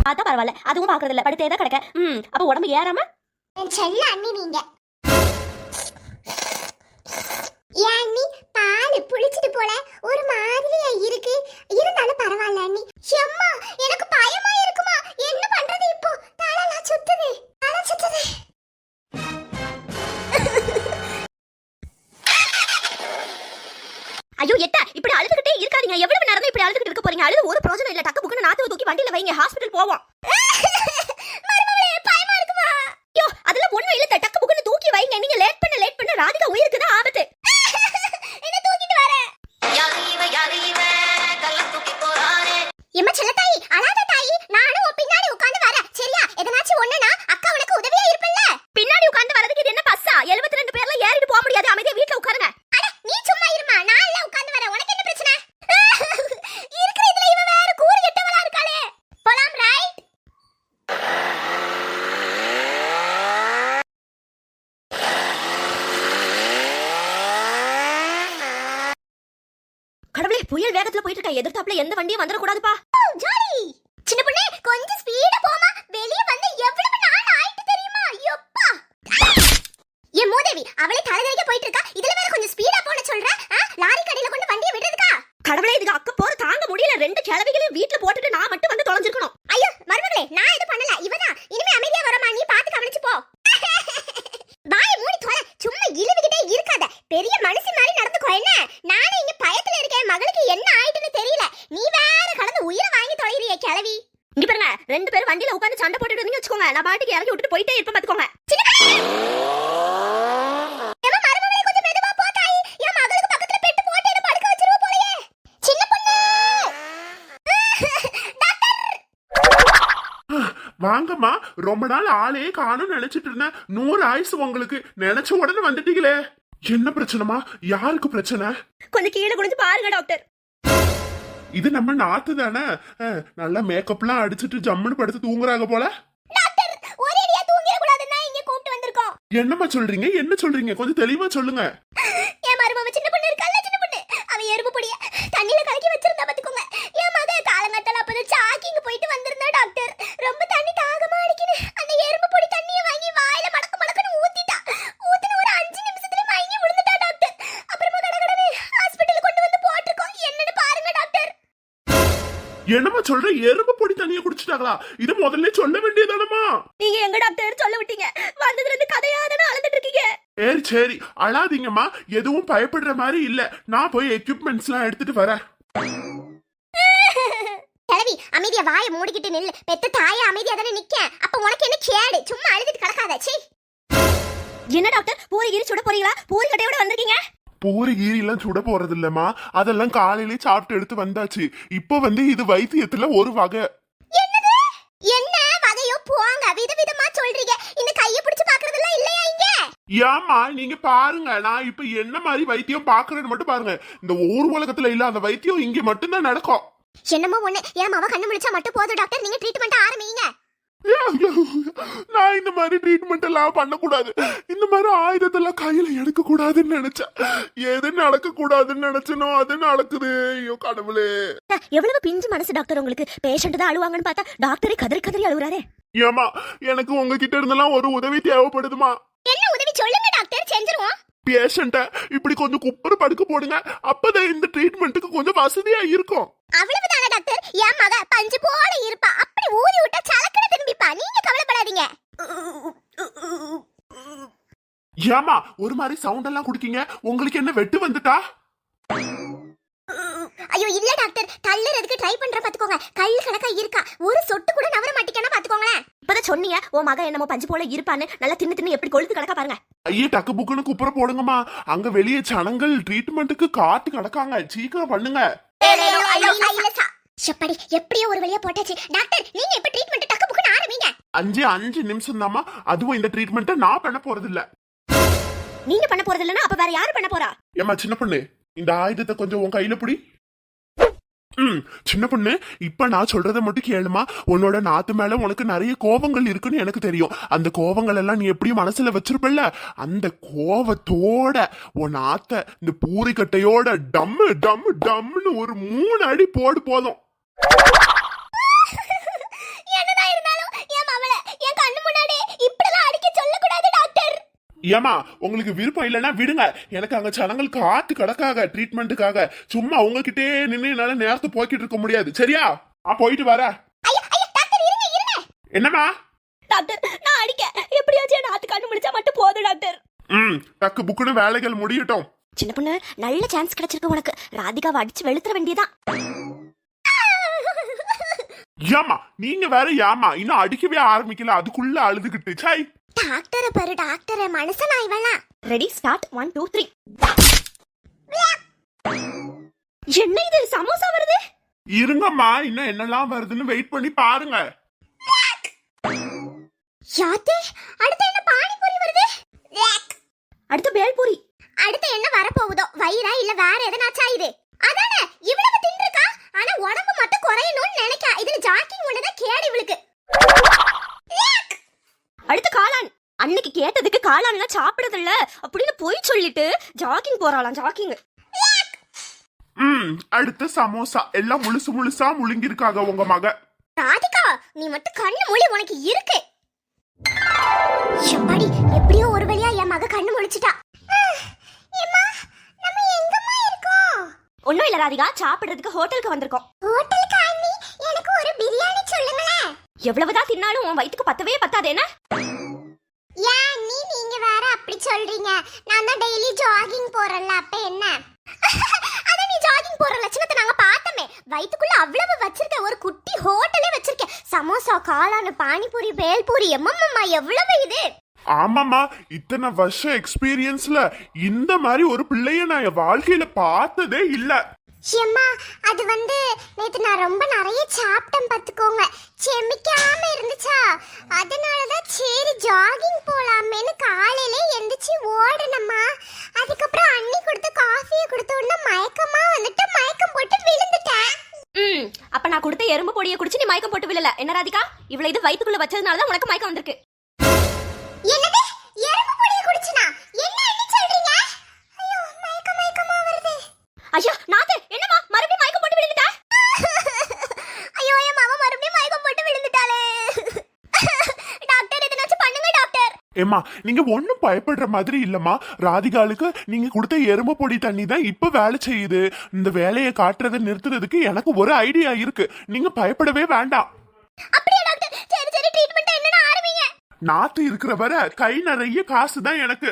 அதான் பரவாயில்ல, அதுவும் பாக்குறது இல்ல, படுத்தே தான் கிடக்க. அப்ப உடம்பு ஏறாம செல்ல அண்ணி நீங்க ஏன் அண்ணி பால் புளிச்சிட்டு போல ஒரு மாதிரியா இருக்கு, இருந்தாலும் பரவாயில்ல அண்ணி. எம்மா எனக்கு பயமா இருக்குமா, என்ன பண்றது இப்போ, தலைலாம் சுத்துது, தலை சுத்துது. ஐயோ எட்ட, இப்படி அழுதுகிட்டே இருக்காதீங்க. எவ்வளவு நேரம் இப்படி அழுதுகிட்டு இருக்க போறீங்க? அழுது ஒரு பிரயோஜனம் இல்ல. டக்கு புக்குன்னு நாத்துவ தூக்கி வண்டியில வைங்க, ஹாஸ்பிடல் போவோம். மருமகளே பயமா இருக்குமா? ஐயோ அதெல்லாம் ஒண்ணும் இல்ல, டக்கு புக்குன்னு தூக்கி வைங்க. நீங்க லேட் பண்ண ராதிகா உயிருக்கு தான் ஆபத்து. என்ன தூக்கிட்டு வரேன். எம்மா செல்ல தாயி, அழாத தாயி, நானும் உன் பின்னாடி உட்கார்ந்து வரேன். சரியா? எதனாச்சும் ஒண்ணுனா அக்கா உனக்கு உதவியா இருப்பல்ல. பின்னாடி உட்கார்ந்து வரதுக்கு இது என்ன பஸ்ஸா? 72 பேர்ல ஏறிட்டு போக முடியாது. அமைதியா வீட்ல உட்காருங்க. அட நீ சும்மா இருமா, நான் எல்லாம் உட்கார்ந்து வரேன். உனக்கு என்ன பிரச்சனை? இருக்கிற இதுல இவ வேற கூறு கெட்டவளா இருக்காளே. போலாம் ரைட். கடவுளே, புயல் வேகத்துல போயிட்டு இருக்க. எதிர்த்தாப்புல எந்த வண்டியும் வந்துட கூடாதுப்பா. ஜாலி. சின்ன பொண்ணே கொஞ்சம் ஸ்பீடா போமா. வெளிய வந்து எவ்வளவு நாள் ஆயிட்டு தெரியுமா? யப்பா. ஏ மோதேவி, அவளே தலைதறிக்க போயிட்டு இருக்கா. இதுல வேற கொஞ்சம் ஸ்பீடா போன சொல்ற. லாரி கடையில கொண்டு வண்டியை விடுறதுக்கா? கடவுளே, இதுக்கு அக்க போற தாங்க முடியல. 2 கிழவிகளையும் வீட்ல போட்டுட்டு நான் மட்டும் வந்து தொலைஞ்சிருக்கணும். ஐயோ மருமகளே, நான் எது பண்ணல, இவதான். இனிமே அமைதியா வரமா, நீ பாத்து கவனிச்சு போ. வாயை மூடி தொலை, சும்மா இழுவிக்கிட்டே இருக்காத. பெரிய மனுஷி மாதிரி நடந்துக்கோ. என்ன நானே இங்க பயத்துல இருக்கேன், மகளுக்கு என்ன ஆயிட்டுன்னு தெரியல. நீ வேற கடந்து உயிரை வாங்கி தொலைறியே கிழவி. இங்க பாருங்க, 2 பேரும் வண்டியில உட்கார்ந்து சண்டை போட்டுட்டு இருந்தீங்க வச்சுக்கோங்க, நான் பாட்டுக்கு இறங்கி விட்டுட்டு போயிட்டே இருப்பேன் பாத்துக்கோங்க. மருமகளே கொஞ்சம் மெதுவா போ தாயி, என் மகளுக்கு பக்கத்துல பெட்டு போட்டு என்ன படுக்க வச்சிருவ போலயே. சின்ன பொண்ணு. வாங்கம்மா, ரொம்ப நாள் ஆளே காணும் நினைச்சிட்டு இருந்தேன். 100 ஆயுசு உங்களுக்கு. நினைச்ச உடனே வந்துட்டீங்களே. என்ன பிரச்சனைமா? யாருக்கு பிரச்சனை? கொஞ்சம் கீழே குனிஞ்சு பாருங்க டாக்டர். இது நம்ம நாத்து தானே, நல்லா மேக்கப்லாம் அடிச்சிட்டு ஜம்முன்னு படுத்து தூங்குறாங்க போல. டாக்டர் ஒரேடியா தூங்கிர கூடாதுன்னா இங்க கூப்பிட்டு வந்திருக்கோம். என்னம்மா சொல்றீங்க, என்ன சொல்றீங்க? கொஞ்சம் தெளிவா சொல்லுங்க. என் மருமவ சின்ன பொண்ணு இருக்கல்ல, சின்ன பொண்ணு, அவ எறும்பு பொடிய தண்ணியில கலக்கி வச்சிருந்தா பாத்துக்கோங்க. என் மக காலங்கத்தால அப்பதான் சாக்கிங் போயிட்டு வந்திருந்தா டாக்டர். ரொம்ப தண்ணி தாகமா அடிக்குது. அந்த எறும்பு பொடி தண்ணிய வாங்கி வாயில மடக்கு மடக்குன்னு ஊத்திட்டா. ஊத்துன ஒரு 5 நிமிஷத்துல மயங்கி விழுந்துட்டா டாக்டர். அப்புறமா கடகடன்னு ஹாஸ்பிடல் கொண்டு வந்து போட்டுருக்கோம். என்னன்னு பாருங்க டாக்டர். என்னம்மா சொல்ற? எறும்பு பொடி தண்ணியை குடிச்சிட்டாங்களா? இது முதல்ல சொல்ல வேண்டியதானமா? நீங்க எங்க டாக்டர் சொல்ல விட்டீங்க? வந்ததுல இருந்து கதையா தானே அழுதுட்டு இருக்கீங்க. சரி சரி, அழாதீங்கம்மா. எதுவும் பயப்படுற மாதிரி இல்ல. நான் போய் எக்யூப்மெண்ட்ஸ் எல்லாம் எடுத்துட்டு வரேன். கிழவி அமைதியா வாயை மூடிக்கிட்டு நில்லு. பெத்த தாய அமைதியா தானே நிக்க. அப்ப உனக்கு என்ன கேடு? சும்மா அழுதுட்டு கிடக்காத. சீ. என்ன டாக்டர், பூரி கீரி சுட போறீங்களா? பூரி கட்டையோட வந்திருக்கீங்க. பூரி கீரி எல்லாம் சுட போறது இல்லம்மா, அதெல்லாம் காலையிலே சாப்பிட்டு எடுத்து வந்தாச்சு. இப்ப இது வைத்தியத்துல ஒரு வகை. என்னது? என்ன வகையோ போங்க, விதவிதமா சொல்றீங்க. இந்த கைய பிடிச்சு பாக்குறதெல்லாம் இல்லையா இங்க? ஏமா நீங்க பாருங்க, நான் இப்ப என்ன மாதிரி வைத்தியம் பாக்குறேன்னு மட்டும் பாருங்க. இந்த ஊர் உலகத்துல இல்ல அந்த வைத்தியம் இங்க மட்டும்தான் நடக்கும். என்னமோ ஒண்ணு, என் மாவ கண்ணு முழிச்சா மட்டும் போதும் டாக்டர். நீங்க ட்ரீட்மெண்ட் ஆரம்பிங்க. நான் இந்த மாதிரி ட்ரீட்மெண்ட் எல்லாம் பண்ணக்கூடாது. இந்த மாதிரி ஆயுதத்தெல்லாம் கையில எடுக்க கூடாதுன்னு நினைச்சேன். எது நடக்க கூடாதுன்னு நினைச்சனோ அது நடக்குது. ஐயோ கடவுளே, எவ்வளவு பிஞ்சு மனசு டாக்டர் உங்களுக்கு. பேஷண்ட் தான் அழுவாங்கன்னு பார்த்தா டாக்டரே கதறி கதறி அழுகுறாரே. ஏமா எனக்கு உங்ககிட்ட இருந்தெல்லாம் ஒரு உதவி தேவைப்படுதுமா? என்ன உதவி சொல்லுங்க டாக்டர், செஞ்சிருவோம். பேஷண்ட இப்படி கொஞ்சம் குப்புற படுக்க போடுங்க. அப்பதான் இந்த ட்ரீட்மெண்ட்டுக்கு கொஞ்சம் வசதியா இருக்கும். அவ்வளவுதானே டாக்டர்? என் மக பஞ்சு போல இருப்பா. அப்படி ஊதி விட்டா சலக்கன திரும்பிப்பா. நீங்க கவலைப்படாதீங்க. ஏமா ஒரு மாதிரி சவுண்ட் எல்லாம் குடுக்கீங்க? உங்களுக்கு என்ன வெட்டு வந்துட்டா? ஐயோ இல்ல டாக்டர், தள்ளறதுக்கு ட்ரை பண்ற பாத்துக்கோங்க. கல் கணக்கா இருக்கா, ஒரு சொட்டு கூட நவர மாட்டேங்கனா பாத்துக்கோங்களேன். இப்பதான் சொன்னீங்க உன் மக என்னமோ பஞ்சு போல இருப்பான்னு. நல்லா தின்னு தின்னு எப்படி கொழுத்து கிடக்கா பாருங்க. ஐயே டக்கு புக்குன்னு குப்புற போடுங்கம்மா. அங்க வெளியே ஜனங்கள் ட்ரீட்மெண்ட்டுக்கு காத்து கிடக்காங்க. சீக்கிரம் பண்ணுங்க. ஷப்படி எப்படியோ ஒரு வழியா போட்டாச்சு. டாக்டர் நீங்க இப்ப ட்ரீட்மெண்ட் டக்கு புக்குன்னு ஆரம்பிங்க. 5 நிமிஷம் தாமா. அதுவும் இந்த ட்ரீட்மெண்ட்டை நான் பண்ண போறது இல்ல. நீங்க பண்ண போறது இல்லன்னா அப்ப வேற யாரு பண்ண போறா? ஏமா சின்ன பொண்ணு, இந்த ஆயுதத்தை கொஞ்சம் உன் கையில புடி. சின்ன பொண்ணு, இப்ப நான் சொல்றத மட்டும் கேளுமா. உன்னோட நாத்து மேல உனக்கு நிறைய கோபங்கள் இருக்குன்னு எனக்கு தெரியும். அந்த கோபங்கள் எல்லாம் நீ எப்படி மனசுல வச்சிருப்பல்ல, அந்த கோபத்தோட உன் நாத்த இந்த பூரிக்கட்டையோட டம்மு டம்மு டம்னு ஒரு 3 அடி போடு போதும். என்னடா ஏமா உங்களுக்கு விருப்பம் இல்லைன்னா விடுங்க. எனக்கு அங்க ஜனங்கள் காத்து கிடக்காக ட்ரீட்மெண்ட்டுக்காக. சும்மா உங்ககிட்டே நின்று என்னால நேரத்தை போய்கிட்டு இருக்க முடியாது. சரியா? போயிட்டு வர. என்னமா டாக்டர் நான் அடிக்க எப்படியாச்சும் என் நாத்து கண்ணு முடிச்சா மட்டும் போதும் டாக்டர். டக்கு புக்குன்னு வேலைகள் முடியட்டும். சின்ன பொண்ணு நல்ல சான்ஸ் கிடைச்சிருக்கு உனக்கு. ராதிகாவை அடிச்சு வெளுத்துற வேண்டியதான். ஏமா நீங்க வேற ஏமா இன்னும் அடிக்கவே ஆரம்பிக்கல அதுக்குள்ள அழுதுகிட்டு சாய். டாக்டரை பாரு டாக்டரை மனுஷனா இவளா. Ready start 1 2 3. என்ன இது சமோசா வருது? இருங்கம்மா இன்னும் என்னெல்லாம் வருதுன்னு வெயிட் பண்ணி பாருங்க. யாத்தே அடுத்து என்ன பானிபூரி வருது? அடுத்து பேல்பூரி. அடுத்து என்ன வரப்போகுதோ வயிறா இல்ல வேற எதனாச்சா இது? அதானே இவ்வளவு தின்றுக்கா ஆனா உடம்பு மட்டும் குறையணும்னு நினைக்கா. இதுல ஜாக்கிங் ஒண்ணுதான் கேடு இவளுக்கு. அடுத்து காளான். அன்னைக்கு கேட்டதுக்கு காளான்லாம் சாப்பிடுறது இல்ல அப்படின்னு போய் சொல்லிட்டு ஜாக்கிங் போறாளாம். ஜாக்கிங். அடுத்து சமோசா. எல்லாம் முழுசு முழுசா முழுங்கிருக்காங்க உங்க மக. ராதிகா நீ மட்டும் கண்ணு மூடி உனக்கு இருக்கு. ஷப்பாடி எப்படியோ ஒரு வழியா என் மக கண்ணு முழிச்சிட்டா. ஏம்மா நம்ம எங்கம்மா இருக்கோம்? ஒண்ணும் இல்ல ராதிகா, சாப்பிடுறதுக்கு ஹோட்டலுக்கு வந்திருக்கோம். ஹோட்டலுக்கு அண்ணி எனக்கு ஒரு பிரியாணி சொல்லுங்களேன். எவ்வளவுதான் தின்னாலும் உன் வயித்துக்கு பத்தவே பத்தாது என்ன? ஏன் அண்ணி நீங்க வேற அப்படி சொல்றீங்க? நான் தான் டெய்லி ஜாகிங் போறேன்ல அப்ப என்ன? அத நீ ஜாகிங் போற லட்சணத்தை நாங்க பார்த்தோமே. வயித்துக்குள்ள அவ்வளவு வச்சிருக்க ஒரு குட்டி ஹோட்டலே வச்சிருக்க. சமோசா காளான் பானிபூரி பேல்பூரி எம்மம்மா எவ்வளவு இது. ஆமாமா இத்தனை வருஷம் எக்ஸ்பீரியன்ஸ்ல இந்த மாதிரி ஒரு பிள்ளைய நான் என் வாழ்க்கையில பார்த்ததே இல்ல. ஏம்மா அது நேத்து நான் ரொம்ப நிறைய சாப்பிட்டேன் பாத்துக்கோங்க. செமிக்காம இருந்துச்சா அதனாலதான் சரி ஜாகிங் போலாமேன்னு காலையில எந்திரிச்சு ஓடனம்மா. அதுக்கப்புறம் அண்ணி கொடுத்த காஃபியை கொடுத்த உடனே மயக்கமா வந்துட்டு மயக்கம் போட்டு விழுந்துட்டேன். அப்ப நான் கொடுத்த எறும்பு பொடியை குடிச்சு நீ மயக்கம் போட்டு விழல என்ன ராதிகா? இவ்வளவு இது வயித்துக்குள்ள வச்சதுனாலதான் உனக்கு மயக்கம் வந்திருக்கு. என்னது எறும்பு பொடியை குடிச்சனா? என்ன அண்ணி சொல்றீங்க? ஐயோ மயக்கமா வருது. ஐயோ நாத்து என்னமா மறுபடியும் மயக்கம் போட்டு விழுந்துட்டா? ஐயோ என் மாமா மறுபடியும் மயக்கம் போட்டு விழுந்துட்டாளே. டாக்டர் எதனாச்சும் பண்ணுங்க டாக்டர். ஏமா நீங்க ஒண்ணும் பயப்படுற மாதிரி இல்லம்மா. ராதிகாலுக்கு நீங்க கொடுத்த எறும்பு பொடி தண்ணி தான் இப்ப வேலை செய்யுது. இந்த வேலையை காட்டுறதை நிறுத்துறதுக்கு எனக்கு ஒரு ஐடியா இருக்கு. நீங்க பயப்படவே வேண்டாம். அப்படியே டாக்டர் சரி சரி ட்ரீட்மெண்ட் என்னன்னு ஆரம்பிங்க. நாத்து இருக்கிற வரை கை நிறைய காசு தான் எனக்கு.